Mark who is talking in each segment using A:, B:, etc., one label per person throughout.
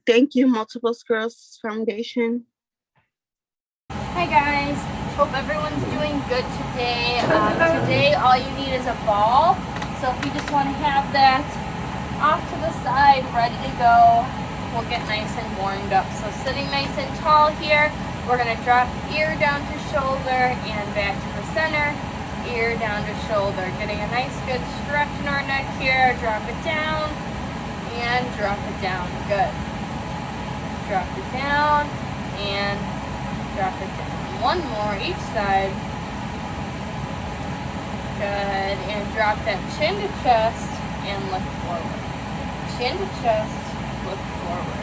A: Thank you, Multiple Sclerosis Foundation.
B: Hi guys, hope everyone's doing good today. Today all you need is a ball, so if you just want to have that off to the side, ready to go, we'll get nice and warmed up. So sitting nice and tall here, we're going to drop ear down to shoulder and back to the center, ear down to shoulder, getting a nice good stretch in our neck here. Drop it down and drop it down. Good. Drop it down and drop it down. One more each side. Good. And drop that chin to chest and look forward. Chin to chest, look forward.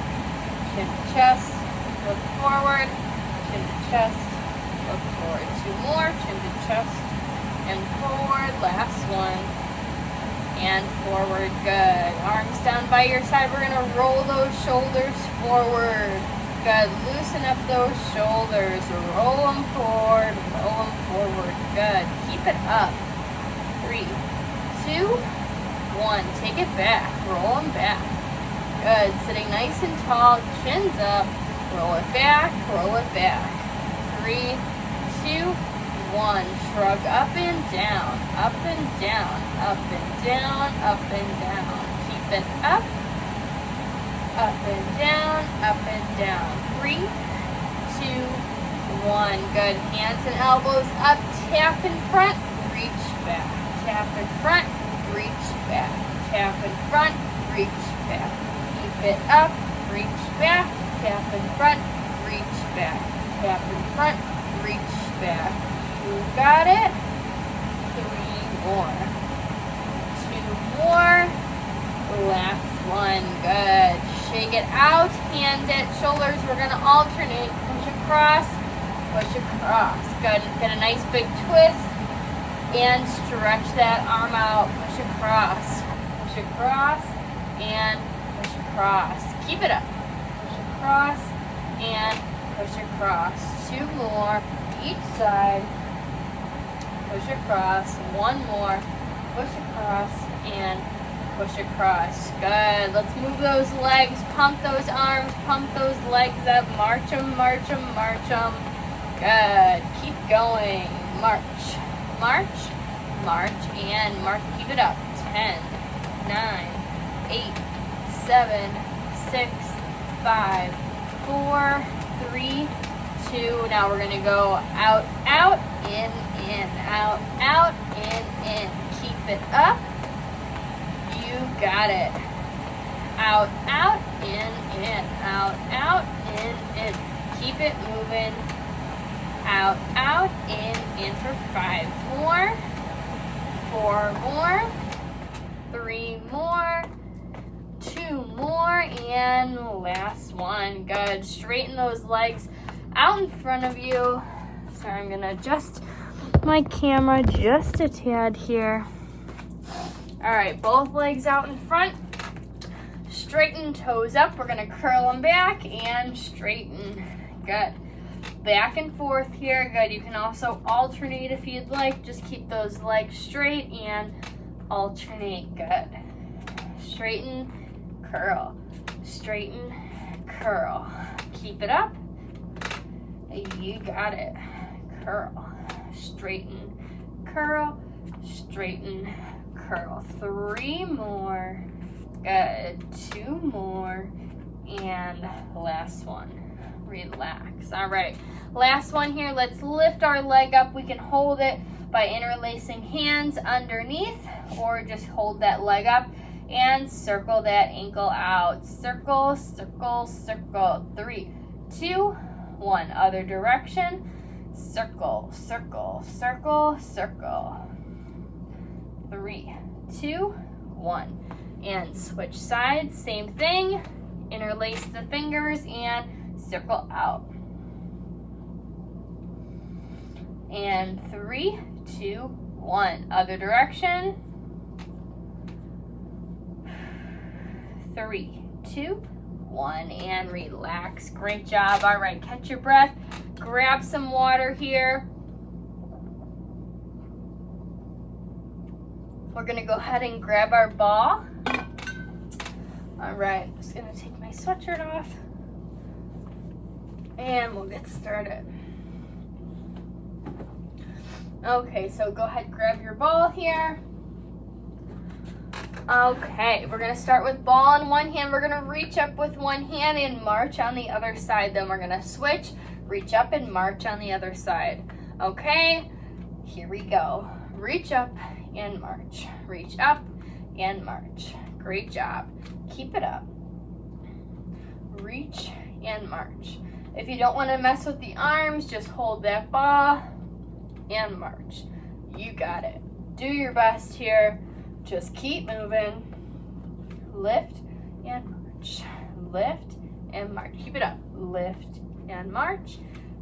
B: Chin to chest, look forward. Chin to chest, look forward. Two more. Chin to chest and forward. Last one. And forward. Good. Arms down by your side. We're going to roll those shoulders forward. Good. Loosen up those shoulders. Roll them forward. Roll them forward. Good. Keep it up. 3, 2, 1. Take it back. Roll them back. Good. Sitting nice and tall. Chins up. Roll it back. Roll it back. 3, 2, 1. Shrug up and down. Up and down. Up and down. Up and down. Keep it up. Up and down, up and down. 3, 2, 1. Good. Hands and elbows up. Tap in front. Reach back. Tap in front. Reach back. Tap in front. Reach back. Keep it up. Reach back. Tap in front. Reach back. Tap in front. Reach back. You got it. 3 more. 2 more. Last one. Good. Shake it out, hands at shoulders. We're going to alternate. Push across, push across. Good. Get a nice big twist and stretch that arm out. Push across, and push across. Keep it up. Push across and push across. 2 more each side. Push across. 1 more. Push across and push across. Good. Let's move those legs, pump those arms, pump those legs up. March them, march them, march them. Good. Keep going. March, march, march, and march. Keep it up. 10, 9, 8, 7, 6, 5, 4, 3, 2. Now we're going to go out, out, in, out, out, in. Keep it up. You got it. Out, out, in, out, out, in. Keep it moving. Out, out, in for 5 more. 4 more. 3 more. 2 more. And last one. Good. Straighten those legs out in front of you. Sorry, I'm going to adjust my camera just a tad here. All right, both legs out in front. Straighten toes up. We're going to curl them back and straighten. Good. Back and forth here. Good. You can also alternate if you'd like. Just keep those legs straight and alternate. Good. Straighten, curl. Straighten, curl. Keep it up. You got it. Curl. Straighten, curl. Straighten, curl. 3 more. Good. 2 more. And last one. Relax. All right. Last one here. Let's lift our leg up. We can hold it by interlacing hands underneath or just hold that leg up and circle that ankle out. Circle, circle, circle. 3, 2, 1. Other direction. Circle, circle, circle, circle. 3, 2, 1. And switch sides. Same thing. Interlace the fingers and circle out. And 3, 2, 1. Other direction. 3, 2, 1. And relax. Great job. All right, catch your breath. Grab some water here. We're going to go ahead and grab our ball. All right, I'm just gonna take my sweatshirt off and we'll get started. Okay, so go ahead, grab your ball here. Okay, we're gonna start with ball in one hand. We're gonna reach up with one hand and march on the other side. Then we're gonna switch, reach up and march on the other side. Okay, here we go. Reach up and march. Reach up and march. Great job. Keep it up. Reach and march. If you don't want to mess with the arms, just hold that ball and march. You got it. Do your best here. Just keep moving. Lift and march. Lift and march. Keep it up. Lift and march.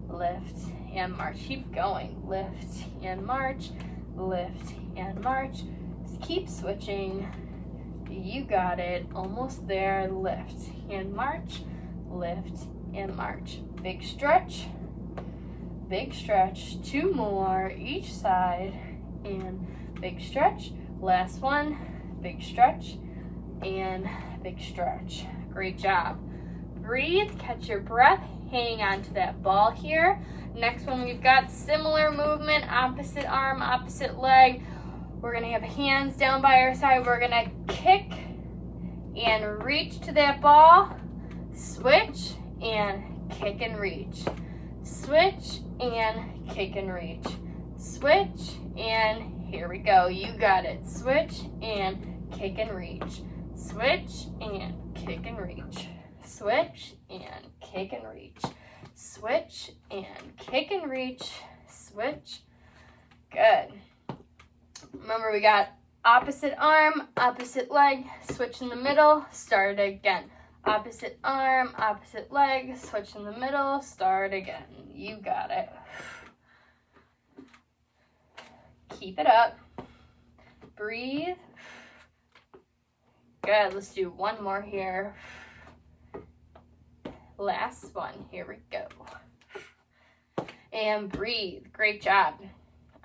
B: Lift and march. Keep going. Lift and march. Lift and march. Just keep switching. You got it. Almost there. Lift and march. Lift and march. Big stretch. Big stretch. 2 more each side. And big stretch. Last one. Big stretch. And big stretch. Great job. Breathe. Catch your breath. Hang on to that ball here. Next one, we've got similar movement. Opposite arm, opposite leg. We're going to have hands down by our side. We're going to kick and reach to that ball. Switch and kick and reach. Switch and kick and reach. Switch and here we go. You got it. Switch and kick and reach. Switch and kick and reach. Switch and kick and reach. Switch and kick and reach. Switch. Good. Remember, we got opposite arm, opposite leg, switch in the middle, start again. Opposite arm, opposite leg, switch in the middle, start again. You got it. Keep it up. Breathe. Good. Let's do one more here. Last one. Here we go. And breathe. Great job.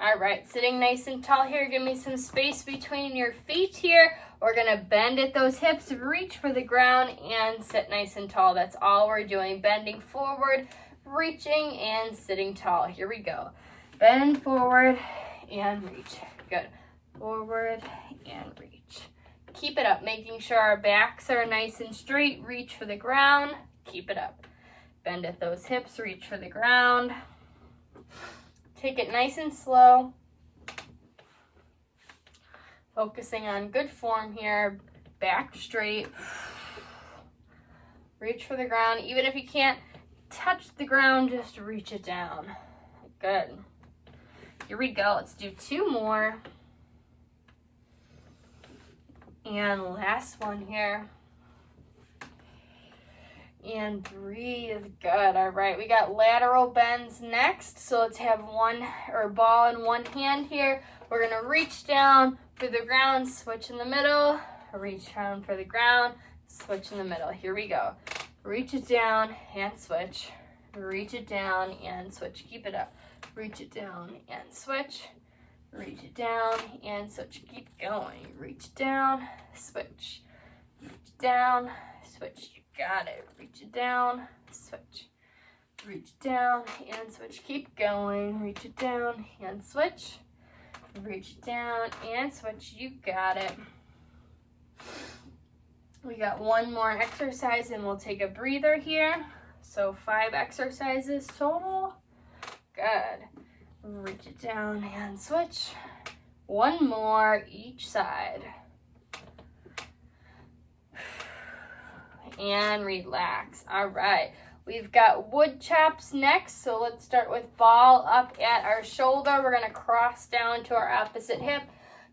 B: All right, sitting nice and tall here. Give me some space between your feet here. We're going to bend at those hips, reach for the ground, and sit nice and tall. That's all we're doing. Bending forward, reaching, and sitting tall. Here we go. Bend forward and reach. Good. Forward and reach. Keep it up, making sure our backs are nice and straight. Reach for the ground. Keep it up. Bend at those hips, reach for the ground. Take it nice and slow. Focusing on good form here. Back straight. Reach for the ground. Even if you can't touch the ground, just reach it down. Good. Here we go. Let's do 2 more. And last one here. And breathe. Good. All right, we got lateral bends next. So let's have ball in one hand here. We're going to reach down for the ground, switch in the middle, reach down for the ground, switch in the middle. Here we go. Reach it down and switch. Reach it down and switch. Keep it up. Reach it down and switch. Reach it down and switch. Keep going. Reach down, switch. Reach down, switch. You got it. Reach it down, switch. Reach down and switch. Keep going. Reach it down and switch. Reach it down and switch. You got it. We got 1 more exercise and we'll take a breather here. So 5 exercises total. Good. Reach it down and switch. 1 more each side. And relax. All right. We've got wood chops next. So let's start with ball up at our shoulder. We're going to cross down to our opposite hip.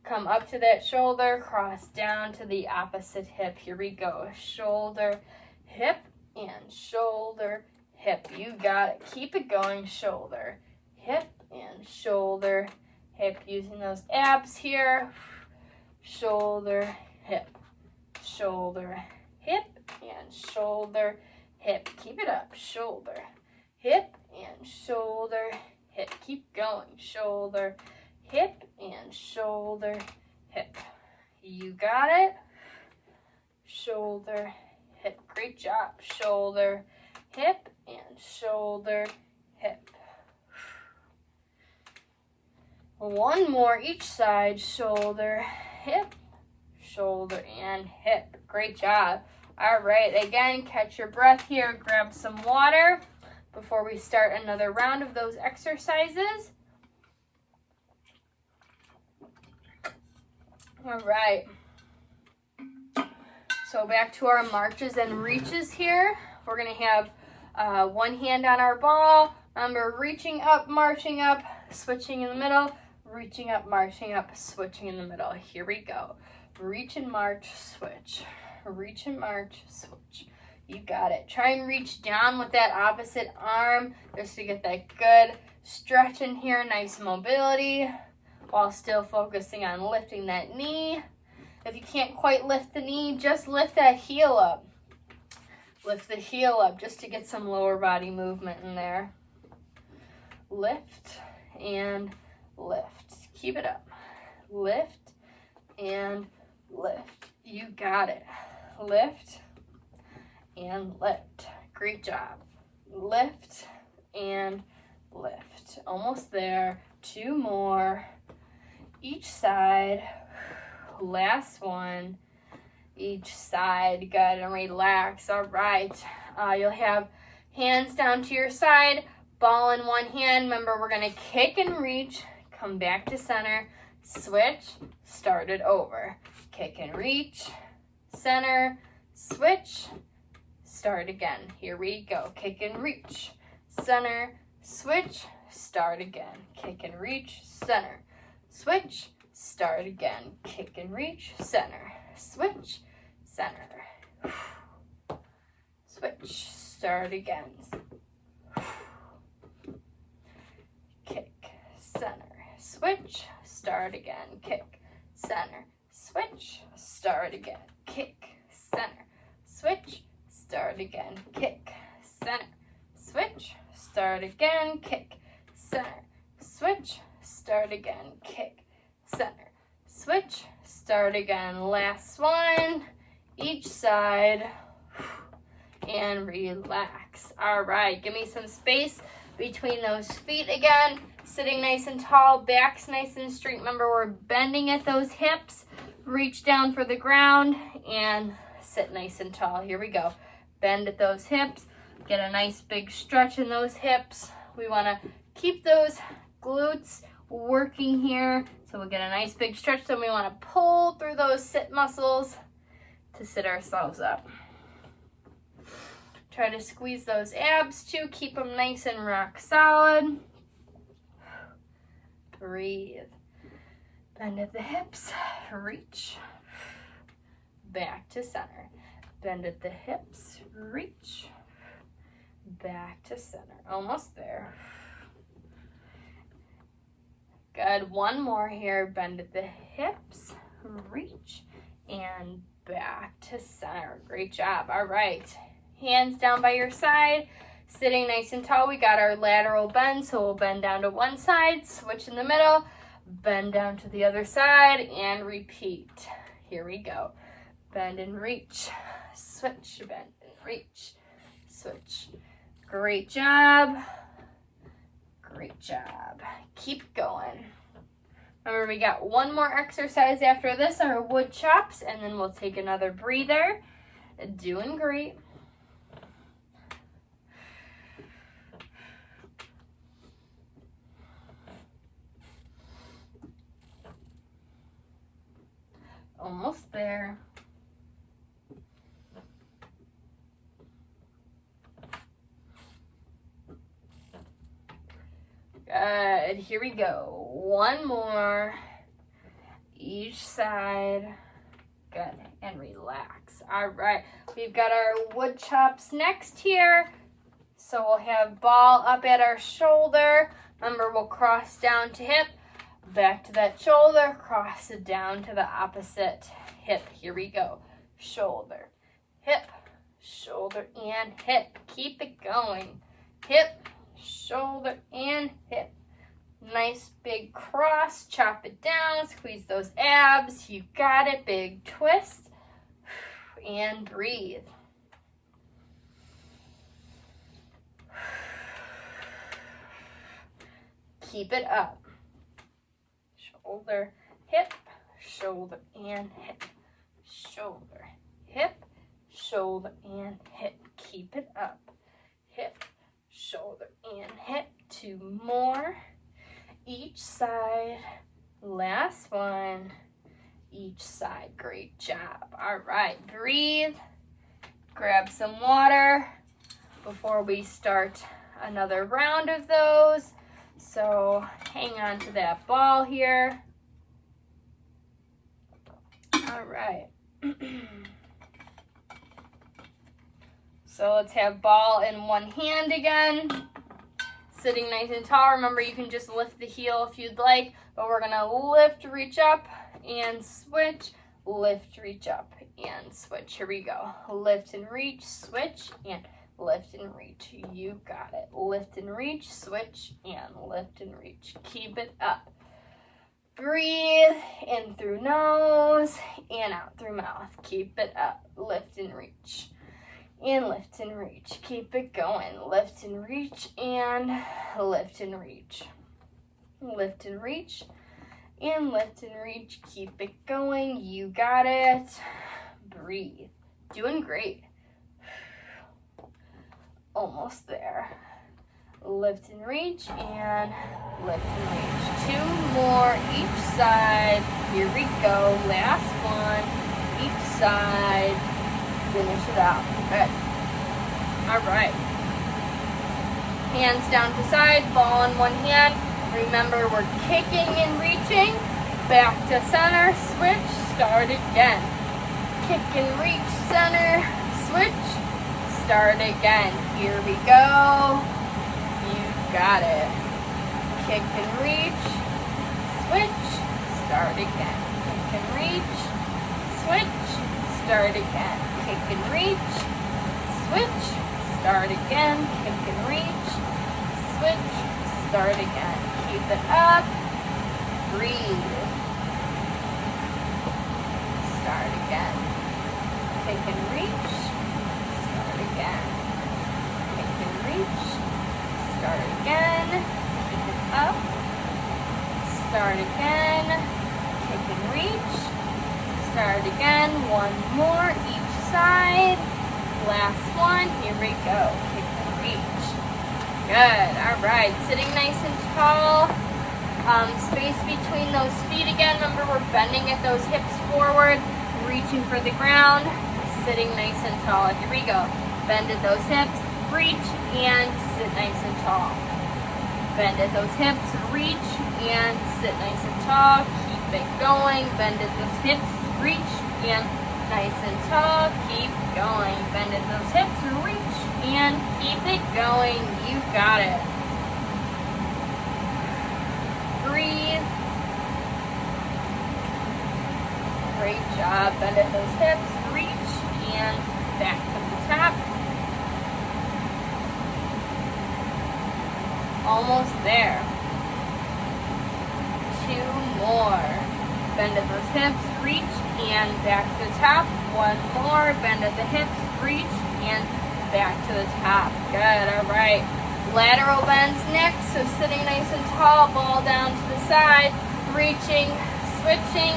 B: Come up to that shoulder. Cross down to the opposite hip. Here we go. Shoulder, hip, and shoulder, hip. You got it. Keep it going. Shoulder, hip, and shoulder, hip. Using those abs here. Shoulder, hip, shoulder, hip, and shoulder, hip. Keep it up. Shoulder, hip, and shoulder, hip. Keep going. Shoulder, hip, and shoulder, hip. You got it. shoulder, hip. Great job. Shoulder, hip, and shoulder, hip. One more each side, shoulder, hip, shoulder, and hip. Great job. All right, again, catch your breath here. Grab some water before we start another round of those exercises. All right. So back to our marches and reaches here. We're going to have one hand on our ball. Remember, reaching up, marching up, switching in the middle, reaching up, marching up, switching in the middle. Here we go. Reach and march, switch. Reach and march, switch. You got it. Try and reach down with that opposite arm just to get that good stretch in here, nice mobility, while still focusing on lifting that knee. If you can't quite lift the knee, just lift that heel up. Lift the heel up just to get some lower body movement in there. Lift and lift. Keep it up. Lift and lift. You got it. Lift and lift. Great job. Lift and lift. Almost there. Two more. Each side. Last one. Each side. Good. And relax. All right. You'll have hands down to your side. Ball in one hand. Remember, we're going to kick and reach. Come back to center. Switch. Start it over. Kick and reach. Center. Switch. Start again. Here we go. Kick and reach. Center. Switch. Start again. Kick and reach. Center. Switch. Start again. Kick and reach. Center. Switch. Center. Switch. Start again. Kick. Center. Switch. Start again. Kick. Center. Switch. Start again. Kick. Center. Switch. Start again. Kick. Center. Switch. Start again. Kick. Center. Switch. Start again. Kick. Center. Switch. Start again. Last one. Each side. And relax. All right. Give me some space between those feet again. Sitting nice and tall. Back's nice and straight. Remember, we're bending at those hips. Reach down for the ground and sit nice and tall. Here we go. Bend at those hips. Get a nice big stretch in those hips. We want to keep those glutes working here. So we'll get a nice big stretch. Then we want to pull through those sit muscles to sit ourselves up. Try to squeeze those abs too. Keep them nice and rock solid. Breathe. Bend at the hips. Reach. Back to center. Bend at the hips. Reach. Back to center. Almost there. Good. One more here. Bend at the hips. Reach. And back to center. Great job. All right. Hands down by your side. Sitting nice and tall. We got our lateral bend. So we'll bend down to one side. Switch in the middle. Bend down to the other side. And repeat. Here we go. Bend and reach. Switch. Bend and reach. Switch. Great job. Great job. Keep going. Remember, we got one more exercise after this, our wood chops, and then we'll take another breather. Doing great. Almost there. Good. Here we go. One more. Each side. Good. And relax. All right. We've got our wood chops next here. So we'll have ball up at our shoulder. Remember, we'll cross down to hip. Back to that shoulder. Cross it down to the opposite hip. Here we go. Shoulder. Hip. Shoulder and hip. Keep it going. Hip. Shoulder and hip. Nice big cross. Chop it down. Squeeze those abs. You got it. Big twist. and breathe. Keep it up. Shoulder, hip, shoulder, and hip. Shoulder, hip, shoulder, and hip. Keep it up. Hip, shoulder, and hip. 2 more. Each side. Last one. Each side. Great job. All right, breathe. Grab some water before we start another round of those. So hang on to that ball here. All right. So let's have ball in one hand again. Sitting nice and tall. Remember, you can just lift the heel if you'd like, but we're gonna lift, reach up, and switch. Lift, reach up, and switch. Here we go. Lift and reach, switch, and lift and reach. You got it. Lift and reach, switch, and lift and reach. Keep it up. Breathe in through nose and out through mouth. Keep it up. Lift and reach. And lift and reach. Keep it going. Lift and reach and lift and reach. Lift and reach and lift and reach. Keep it going. You got it. Breathe. Doing great. Almost there. Lift and reach and lift and reach. 2 more each side. Here we go. Last one. Each side. Finish it out. Good. All right. Hands down to side, ball in one hand. Remember, we're kicking and reaching. Back to center, switch, start again. Kick and reach, center, switch, start again. Here we go. You got it. Kick and reach, switch, start again. Kick and reach, switch, start again. Kick and reach, switch, start again. Kick and reach, switch, start again. Keep it up. Breathe. Start again. Kick and reach, start again. Kick and reach, start again. Keep it up. Start again. Kick and reach, start again. 1 more each side. Last one. Here we go. Kick and reach. Good. All right. Sitting nice and tall. Space between those feet again. Remember, we're bending at those hips forward, reaching for the ground. Sitting nice and tall. Here we go. Bend at those hips, reach, and sit nice and tall. Bend at those hips, reach, and sit nice and tall. Keep it going. Bend at those hips, reach, and nice and tall. Keep going. Bend at those hips, reach, and keep it going. You got it. Breathe. Great job. Bend at those hips, reach, and back to the top. Almost there. 2 more. Bend at those hips, reach, and back to the top. 1 more. Bend at the hips, reach, and back to the top. Good. All right. Lateral bends next. So sitting nice and tall, ball down to the side, reaching, switching,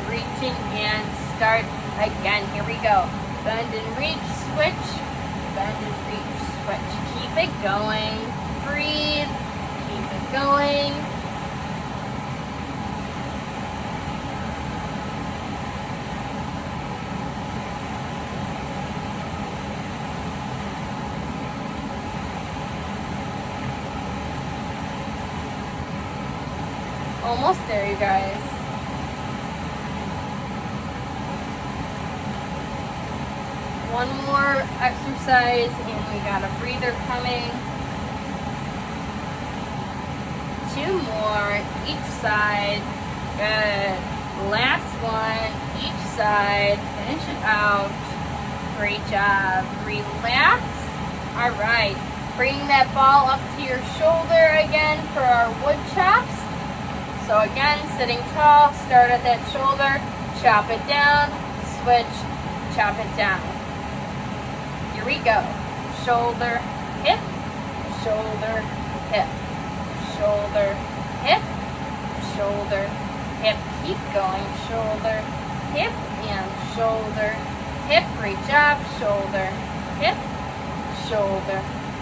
B: reaching, and start again. Here we go. Bend and reach, switch, bend and reach, switch. Keep it going. Breathe. Keep it going. Almost there, you guys. One more exercise, and we got a breather coming. 2 more each side. Good. Last one each side. Finish it out. Great job. Relax. All right. Bring that ball up to your shoulder again for our wood chops. So again, sitting tall, start at that shoulder, chop it down, switch, chop it down. Here we go. Shoulder, hip, shoulder, hip, shoulder, hip, shoulder, hip. Keep going. Shoulder, hip, and shoulder, hip. Great job. Shoulder, hip, shoulder,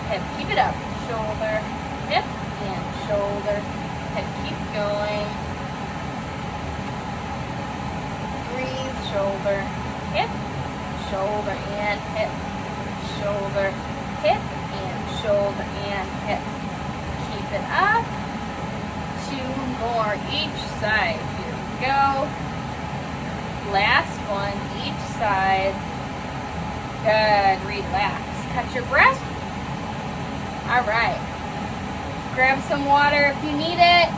B: hip. Keep it up. Shoulder, hip, and shoulder, hip. Keep going. Breathe. Shoulder, hip, shoulder, and hip. Shoulder, hip, and shoulder, and hip. Keep it up. 2 more each side. Here we go. Last one each side. Good. Relax. Catch your breath. All right. Grab some water if you need it.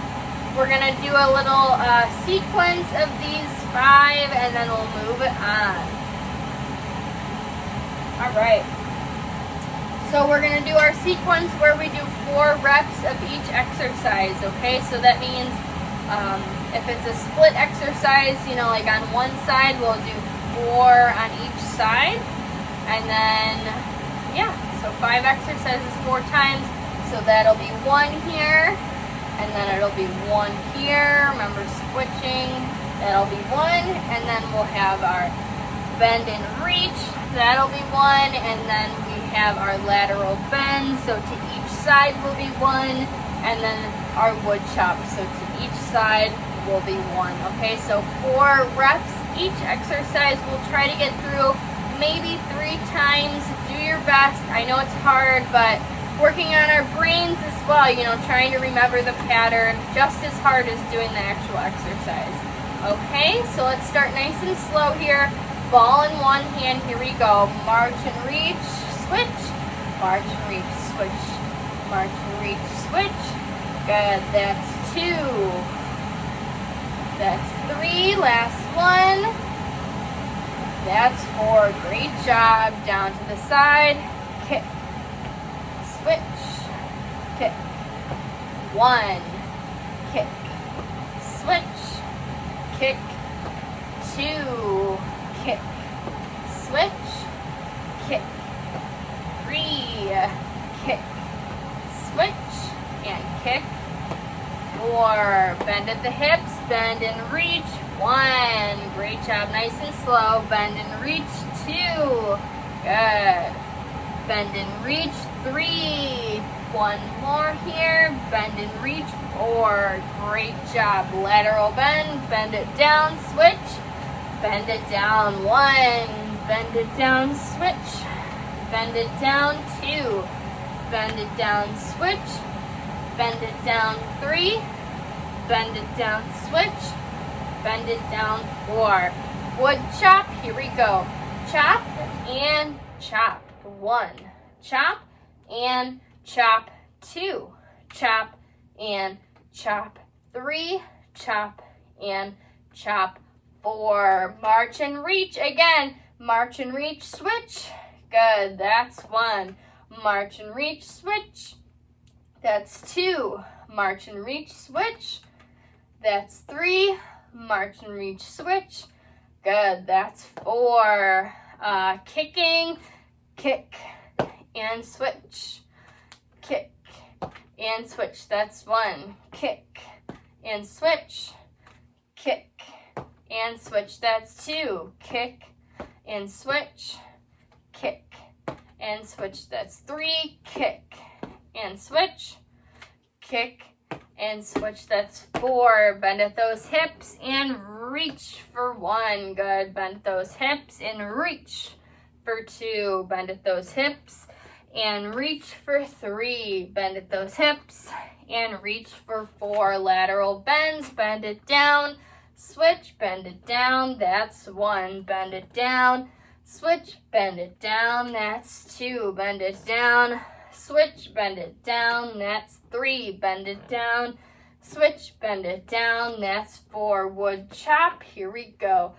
B: We're going to do a little sequence of these 5, and then we'll move it on. All right. So we're going to do our sequence where we do 4 reps of each exercise, okay? So that means if it's a split exercise, you know, like on one side, we'll do 4 on each side. And then, yeah, so 5 exercises 4 times. So that'll be 1 here, and then it'll be 1 here. Remember switching. That'll be 1, and then we'll have our bend and reach. That'll be 1, and then we have our lateral bend. So to each side will be 1, and then our wood chop. So to each side will be 1. Okay, so 4 reps each exercise. We'll try to get through maybe 3 times. Do your best. I know it's hard, but working on our brains as well, you know, trying to remember the pattern just as hard as doing the actual exercise. Okay, so let's start nice and slow here. Ball in one hand, here we go. March and reach, switch. March and reach, switch. March and reach, switch. Good, that's 2. That's 3, last one. That's 4, great job. Down to the side, kick. Switch, kick, 1, kick, switch, kick, 2, kick, switch, kick, 3, kick, switch, and kick, 4, bend at the hips, bend and reach, 1, great job, nice and slow, bend and reach, 2, good. Bend and reach, 3. 1 more here. Bend and reach, 4. Great job. Lateral bend. Bend it down. Switch. Bend it down. 1. Bend it down. Switch. Bend it down. 2. Bend it down. Switch. Bend it down. 3. Bend it down. Switch. Bend it down. 4. Wood chop. Here we go. Chop and chop. 1, chop and chop. 2, chop and chop. 3, chop and chop. 4, march and reach again. March and reach, switch. Good, that's 1. March and reach, switch. That's 2. March and reach, switch. That's 3. March and reach, switch. Good, that's 4. Kicking. Kick and switch, kick and switch, that's 1, kick and switch, kick and switch, that's 2, kick and switch, kick and switch, that's 3, kick and switch, kick and switch, that's 4, bend at those hips and reach for 1, good, bend at those hips and reach for 2, bend at those hips and reach for 3, bend at those hips and reach for 4, lateral bends, bend it down, switch, bend it down, that's 1, bend it down, switch, bend it down, that's 2, bend it down, switch, bend it down, that's 3, bend it down, switch, bend it down, that's 4, wood chop, here we go,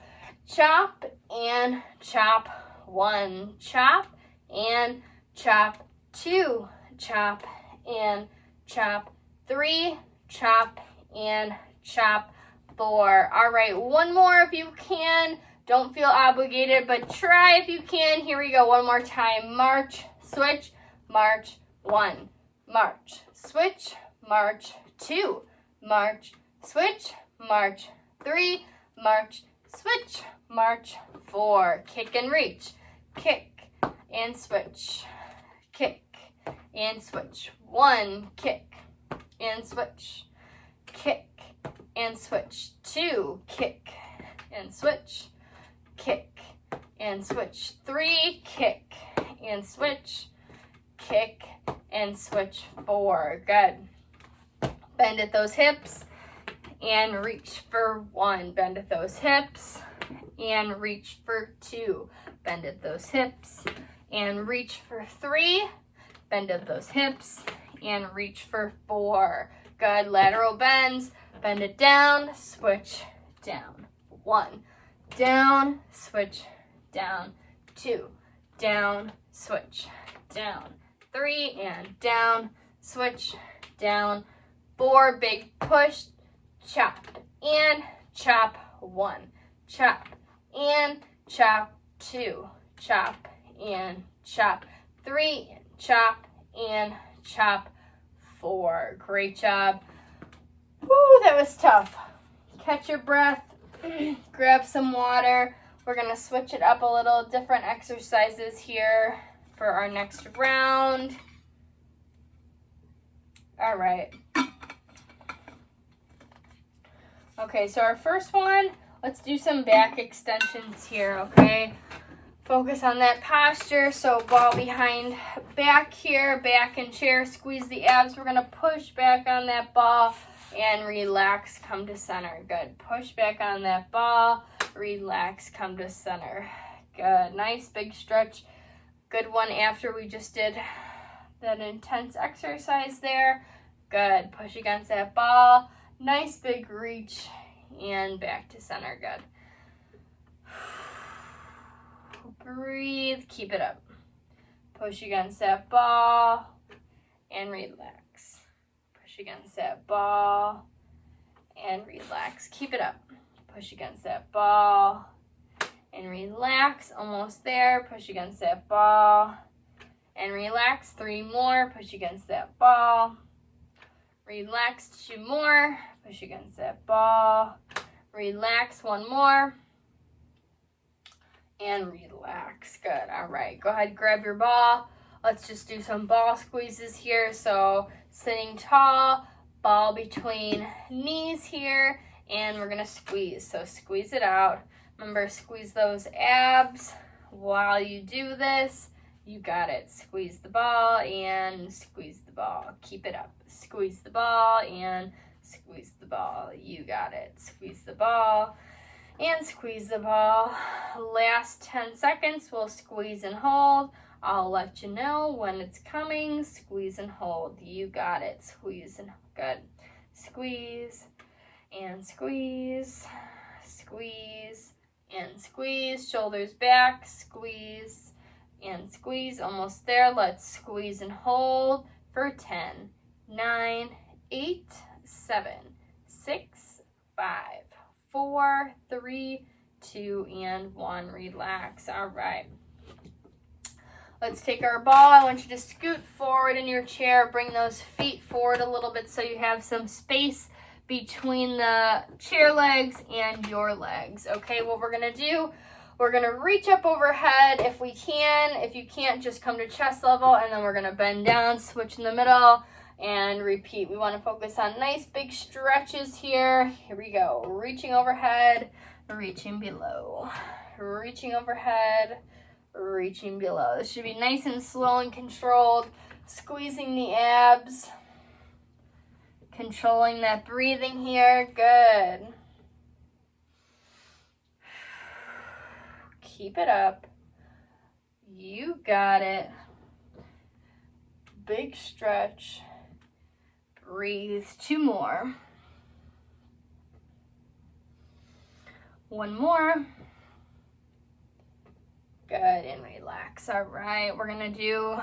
B: chop and chop. 1, chop and chop. 2, chop and chop. 3, chop and chop. 4. All right, 1 more if you can. Don't feel obligated, but try if you can. Here we go. One more time. March, switch, march, 1. March, switch, march, 2. March, switch, march, 3. March, switch, march, 4. Kick and reach. Kick and switch. Kick and switch. 1. Kick and switch. Kick and switch. 2. Kick and switch. Kick and switch. 3. Kick and switch. Kick and switch. 4. Good. Bend at those hips and reach for 1. Bend at those hips and reach for 2. Bend at those hips and reach for 3. Bend at those hips and reach for 4. Good. Lateral bends. Bend it down, switch, down. 1. Down, switch, down. 2. Down, switch, down. 3. And down, switch, down. 4. Big push, chop, and chop. 1. Chop, and chop. 2. Chop, and chop. 3. Chop, and chop. 4. Great job. Woo, that was tough. Catch your breath. Grab some water. We're going to switch it up a little. Different exercises here for our next round. All right. Okay, so our first one, let's do some back extensions here, okay? Focus on that posture. So ball behind back here, back in chair, squeeze the abs. We're going to push back on that ball and relax, come to center. Good. Push back on that ball, relax, come to center. Good. Nice big stretch. Good one after we just did that intense exercise there. Good. Push against that ball. Nice big reach and back to center. Good. Breathe. Keep it up. Push against that ball and relax. Push against that ball and relax. Keep it up. Push against that ball and relax. Almost there. Push against that ball and relax. 3 more. Push against that ball. Relax. 2 more. Push against that ball. Relax. 1 more. And relax. Good. All right. Go ahead, grab your ball. Let's just do some ball squeezes here. So sitting tall, ball between knees here, and we're going to squeeze. So squeeze it out. Remember, squeeze those abs while you do this. You got it. Squeeze the ball and squeeze the ball. Keep it up. Squeeze the ball and squeeze the ball. You got it. Squeeze the ball and squeeze the ball. Last 10 seconds, we'll squeeze and hold. I'll let you know when it's coming. Squeeze and hold. You got it. Squeeze and good. Squeeze and squeeze. Squeeze and squeeze. Shoulders back. Squeeze and squeeze. Almost there. Let's squeeze and hold for 10, 9, 8, 7, 6, 5, 4, 3, 2, and 1. Relax. All right. Let's take our ball. I want you to scoot forward in your chair. Bring those feet forward a little bit so you have some space between the chair legs and your legs. Okay, what we're going to do, we're going to reach up overhead if we can. If you can't, just come to chest level, and then we're going to bend down, switch in the middle, and repeat. We want to focus on nice big stretches here. Here we go. Reaching overhead, reaching below. Reaching overhead, reaching below. This should be nice and slow and controlled. Squeezing the abs. Controlling that breathing here. Good. Keep it up. You got it. Big stretch. Breathe. 2 more. 1 more. Good, and relax. All right, we're gonna do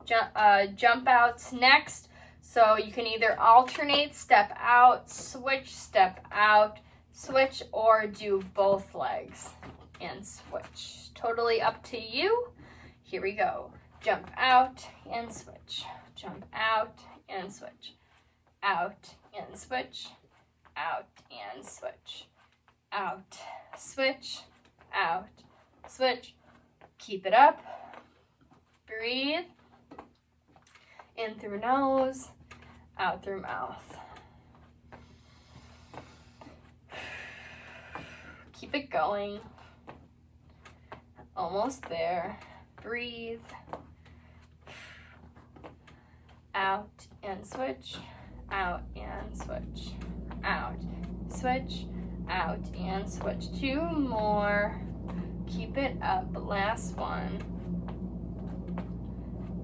B: jump outs next. So you can either alternate, step out, switch, step out, switch, or do both legs. and switch. Totally up to you. Here we go. Jump out and switch. Jump out and switch. Out and switch. Out and switch. Out, switch, out, switch. Keep it up. Breathe. In through nose, out through mouth. Keep it going. Almost there. Breathe. Out and switch. Out and switch. Out. Switch. Out and switch. 2 more. Keep it up. Last one.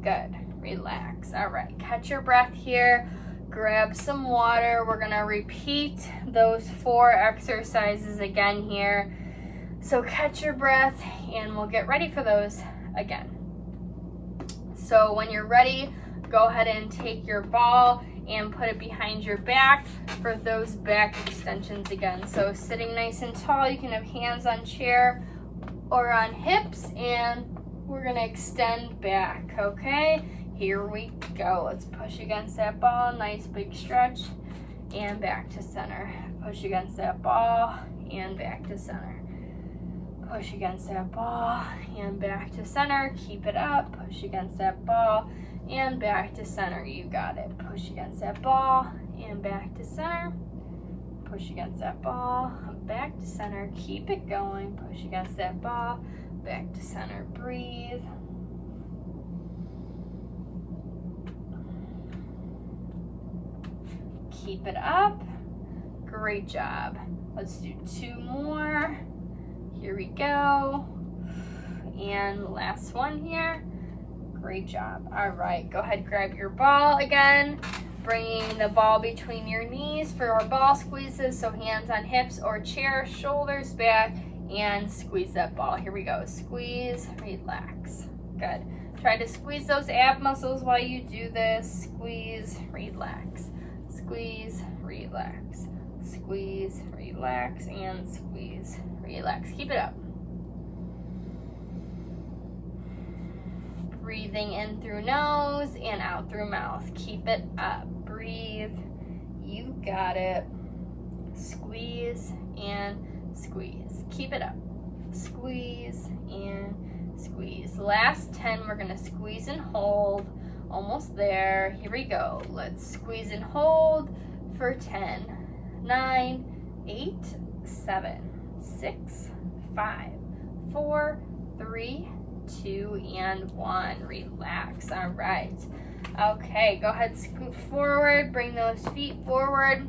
B: Good. Relax. All right. Catch your breath here. Grab some water. We're going to repeat those 4 exercises again here. So catch your breath and we'll get ready for those again. So when you're ready, go ahead and take your ball and put it behind your back for those back extensions again. So sitting nice and tall, you can have hands on chair or on hips, and we're gonna extend back, okay? Here we go. Let's push against that ball, nice big stretch, and back to center. Push against that ball and back to center. Push against that ball and back to center. Keep it up. Push against that ball and back to center. You got it. Push against that ball and back to center. Push against that ball, back to center. Keep it going. Push against that ball, back to center. Breathe. Keep it up. Great job. Let's do 2 more. Here we go. And last one here. Great job. All right, go ahead, grab your ball again, bringing the ball between your knees for our ball squeezes. So hands on hips or chair, shoulders back, and squeeze that ball. Here we go. Squeeze, relax. Good. Try to squeeze those ab muscles while you do this. Squeeze, relax. Squeeze, relax. Squeeze, relax, and squeeze, relax. Keep it up. Breathing in through nose and out through mouth. Keep it up. Breathe. You got it. Squeeze and squeeze. Keep it up. Squeeze and squeeze. Last 10, we're going to squeeze and hold. Almost there. Here we go. Let's squeeze and hold for 10, 9, 8, 7, 6, 5, 4, 3, 2, and 1. Relax. All right. Okay, go ahead, scoot forward, bring those feet forward.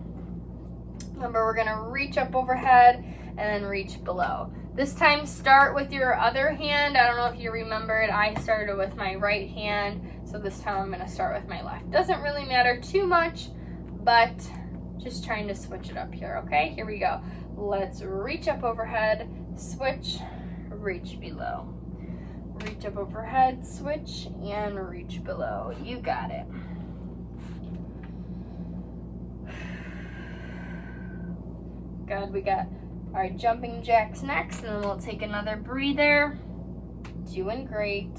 B: Remember, we're gonna reach up overhead and then reach below. This time, start with your other hand. I don't know if you remembered, I started with my right hand, so this time I'm gonna start with my left. Doesn't really matter too much, but just trying to switch it up here, okay? Here we go. Let's reach up overhead, switch, reach below. Reach up overhead, switch, and reach below. You got it. Good, we got our jumping jacks next, and then we'll take another breather. Doing great.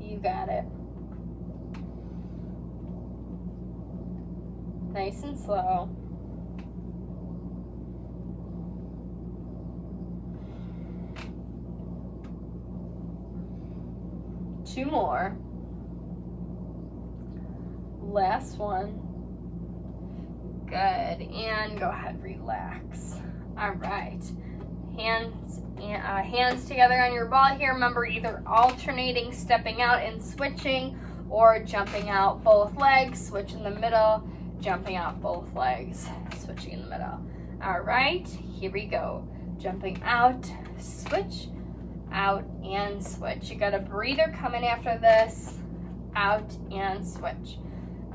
B: You got it. Nice and slow. Two more. Last one. Good. And go ahead, relax. All right. Hands together on your ball here. Remember, either alternating, stepping out and switching, or jumping out both legs, switch in the middle, jumping out both legs, switching in the middle. All right, here we go. Jumping out, switch, out and switch. You got a breather coming after this. Out and switch.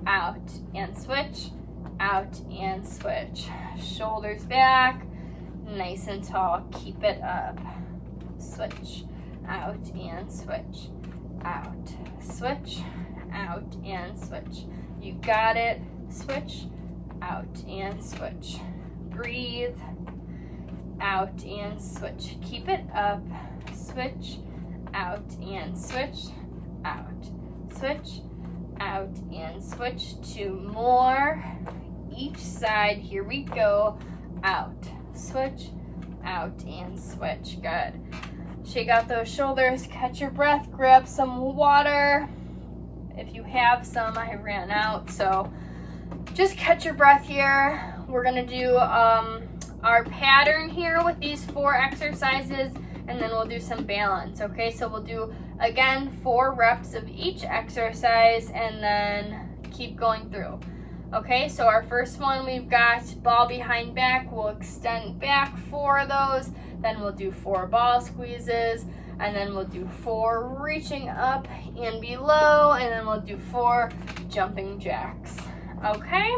B: Out and switch. Out and switch. Shoulders back. Nice and tall. Keep it up. Switch. Out and switch. Out. Switch. Out and switch. You got it. switch, out and switch. Breathe, out and switch. Keep it up, switch, out and switch, out, switch, out and switch. 2 more each side. Here we go. Out, switch, out and switch. Good. Shake out those shoulders, catch your breath, grab some water. If you have some, I ran out, so just catch your breath here. We're gonna do our pattern here with these 4 exercises, and then we'll do some balance, okay? So we'll do, again, 4 reps of each exercise, and then keep going through. Okay, so our first one, we've got ball behind back. We'll extend back 4 of those. Then we'll do 4 ball squeezes. And then we'll do 4 reaching up and below. And then we'll do 4 jumping jacks. Okay?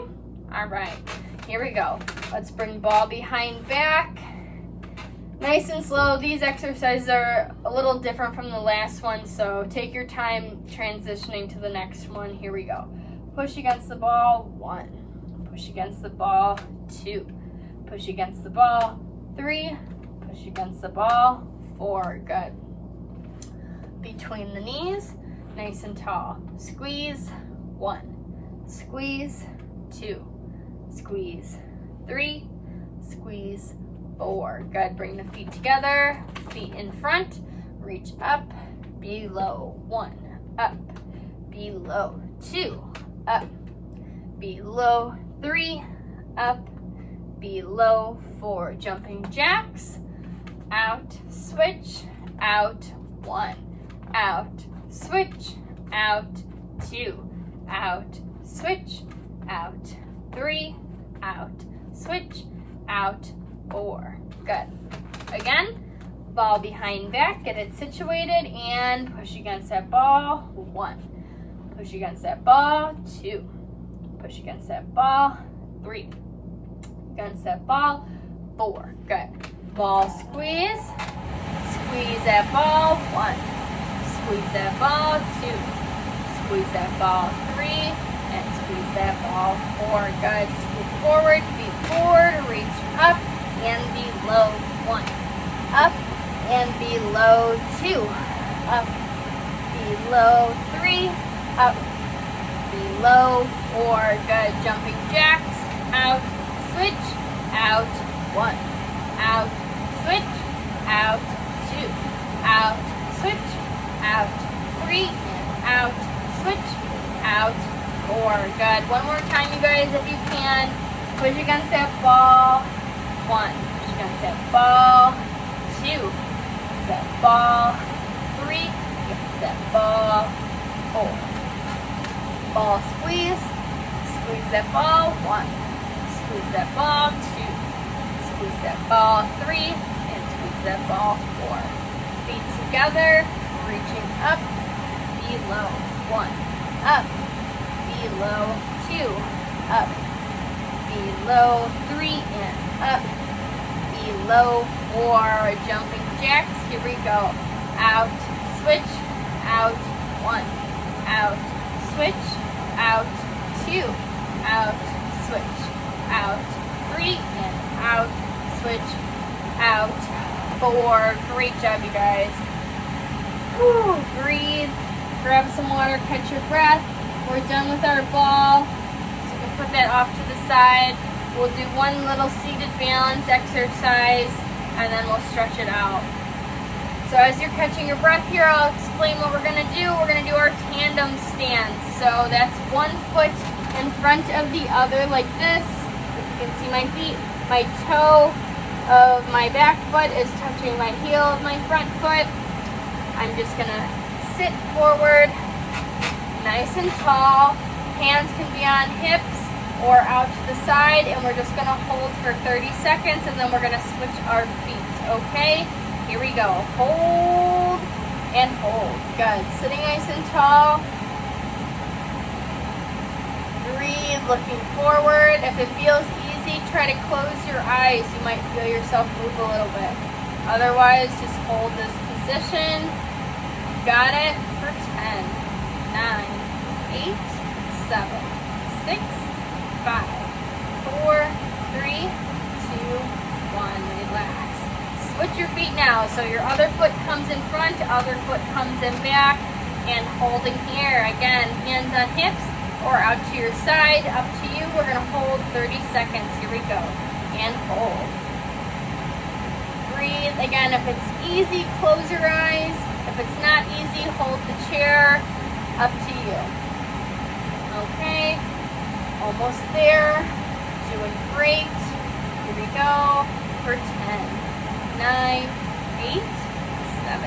B: All right, here we go. Let's bring ball behind back. Nice and slow. These exercises are a little different from the last one, so take your time transitioning to the next one. Here we go. Push against the ball, 1. Push against the ball, 2. Push against the ball, 3. Push against the ball, 4. Good. Between the knees, nice and tall. Squeeze, 1. Squeeze, 2. Squeeze, 3. Squeeze, 4. Good. Bring the feet together, feet in front. Reach up, below, 1. Up, below, 2. Up, below, 3, up, below, 4. Jumping jacks, out, switch, out, 1, out, switch, out, 2, out, switch, out, 3, out, switch, out, 4. Good. Again, ball behind back, get it situated, and push against that ball, 1. Push against that ball, 2. Push against that ball, 3. Against that ball, 4. Good. Ball squeeze. Squeeze that ball, 1. Squeeze that ball, 2. Squeeze that ball, 3. And squeeze that ball, 4. Good. Scoot forward, feet forward, reach up and below, 1. Up and below, 2. Up, below, 3. Up, below, 4. Good. Jumping jacks. Out, switch, out, 1. Out, switch, out, 2. Out, switch, out, 3. And out, switch, out, 4. Good. One more time, you guys, if you can. Push against that ball. 1. Push against that ball. 2. Against that ball. 3. Against that ball. 4. Ball squeeze, squeeze that ball, 1. Squeeze that ball, 2. Squeeze that ball, 3. And squeeze that ball, 4. Feet together, reaching up, below, 1. Up, below, 2. Up, below, 3. And up, below, 4. Jumping jacks, here we go. Out, switch, out, 1. Out, switch, out, 2, out, switch, out, 3, and out, switch, out, 4. Great job, you guys. Whew, breathe, grab some water, catch your breath. We're done with our ball, so you can put that off to the side. We'll do one little seated balance exercise, and then we'll stretch it out. So as you're catching your breath here, I'll explain what we're going to do. We're going to do our tandem stance. So that's 1 foot in front of the other like this. If you can see my feet, my toe of my back foot is touching my heel of my front foot. I'm just going to sit forward, nice and tall. Hands can be on hips or out to the side, and we're just going to hold for 30 seconds, and then we're going to switch our feet, okay? Here we go. Hold and hold. Good. Sitting nice and tall. Breathe, looking forward. If it feels easy, try to close your eyes. You might feel yourself move a little bit. Otherwise, just hold this position. Got it? For 10, 9, 8, 7, 6, 5, 4, 3, 2, 1. Relax. Switch your feet now. So your other foot comes in front, other foot comes in back, and holding here. Again, hands on hips or out to your side, up to you. We're going to hold 30 seconds. Here we go. And hold. Breathe. Again, if it's easy, close your eyes. If it's not easy, hold the chair. Up to you. Okay. Almost there. Doing great. Here we go. For 10, 9, 8, 7,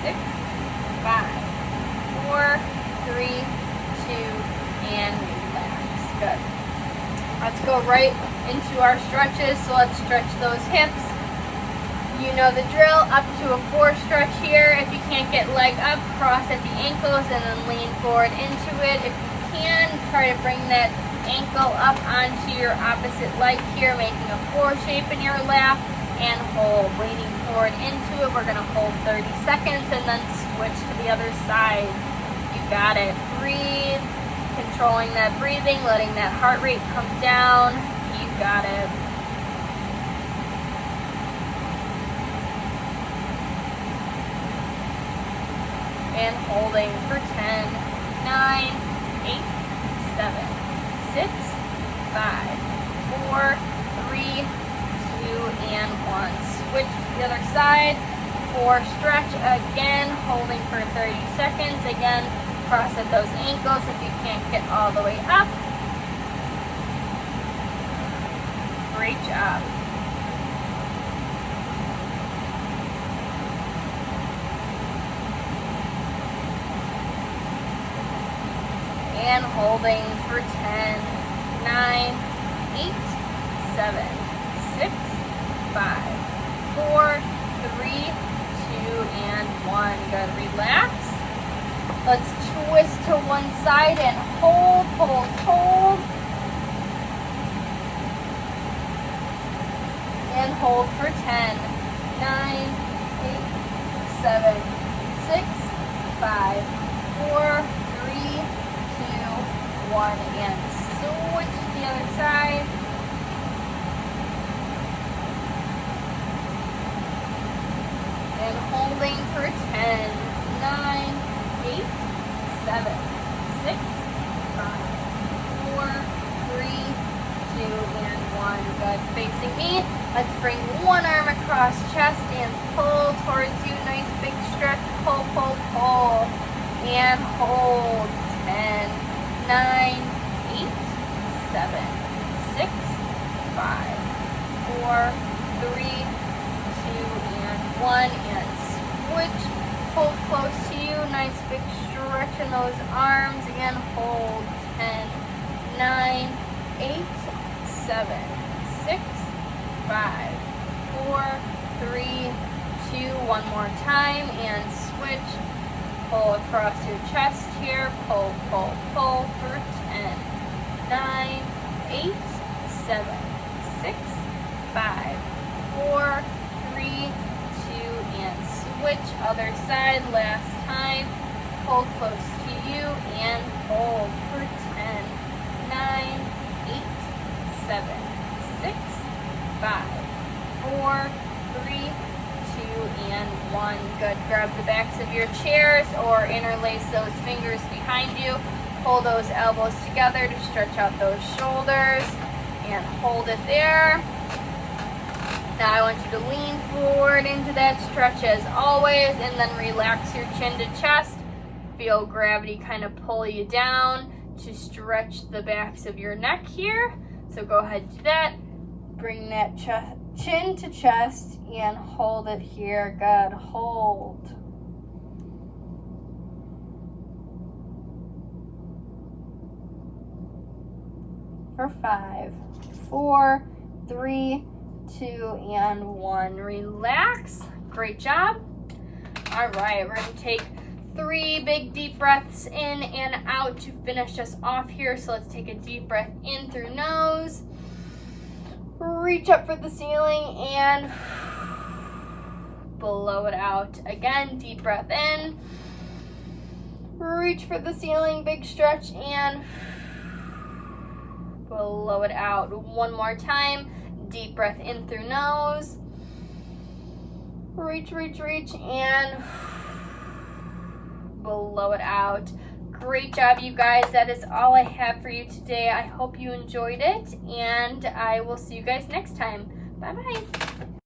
B: 6, 5, 4, 3, 2, and relax. Good. Let's go right into our stretches. So let's stretch those hips. You know the drill. Up to a 4 stretch here. If you can't get leg up, cross at the ankles and then lean forward into it. If you can, try to bring that ankle up onto your opposite leg here, making a 4 shape in your lap, and hold. Leaning forward into it. We're going to hold 30 seconds and then switch to the other side. You got it. Breathe. Controlling that breathing, letting that heart rate come down. You got it. And holding for 10, 9, 8, 7, 6, 5, 4, 3, 2, and 1. Switch to the other side. 4 stretch again, holding for 30 seconds. Again, cross at those ankles if you can't get all the way up. Great job. And holding for 10, 9, 8, 7, 6, 5, 4, 3, 2, and 1. Good. Relax. Let's twist to one side and hold, hold, hold. And hold for 10, 9, 8, 7, 6, 5, 4, 3, 2, 1. And switch to the other side. And holding for 10, 9, 8, 7, 6, 5, 4, 3, 2, and 1. Good. Facing me. Let's bring one arm across chest and pull towards you. Nice big stretch. Pull, pull, pull. And hold. 10, 9, 8, 7, 6, 5, 4, 3, 2, and 1. And switch. Hold close to you. Nice big stretch in those arms. Again, hold. 10, 9, 8, 7, 6, 5, 4, 3, 2. One more time. And switch. Pull across your chest here. Pull, pull, pull for 10, 9, 8, 7, 6, 5, 4, 3, 2, and switch. Other side. Last time. Pull close to you and hold for 10, 9, 8, 7, 6, 5, 4, 3, 2, and 1. Good. Grab the backs of your chairs or interlace those fingers behind you. Pull those elbows together to stretch out those shoulders and hold it there. Now I want you to lean forward into that stretch as always and then relax your chin to chest. Feel gravity kind of pull you down to stretch the backs of your neck here. So go ahead and do that. Bring that chin to chest and hold it here. Good. Hold. For 5, 4, 3, 2, and 1. Relax. Great job. All right, we're going to take 3 big deep breaths in and out to finish us off here. So let's take a deep breath in through nose. Reach up for the ceiling and blow it out. Again, deep breath in. Reach for the ceiling, big stretch, and blow it out. One more time. Deep breath in through nose. Reach, reach, reach, and blow it out. Great job, you guys. That is all I have for you today. I hope you enjoyed it, and I will see you guys next time. Bye-bye.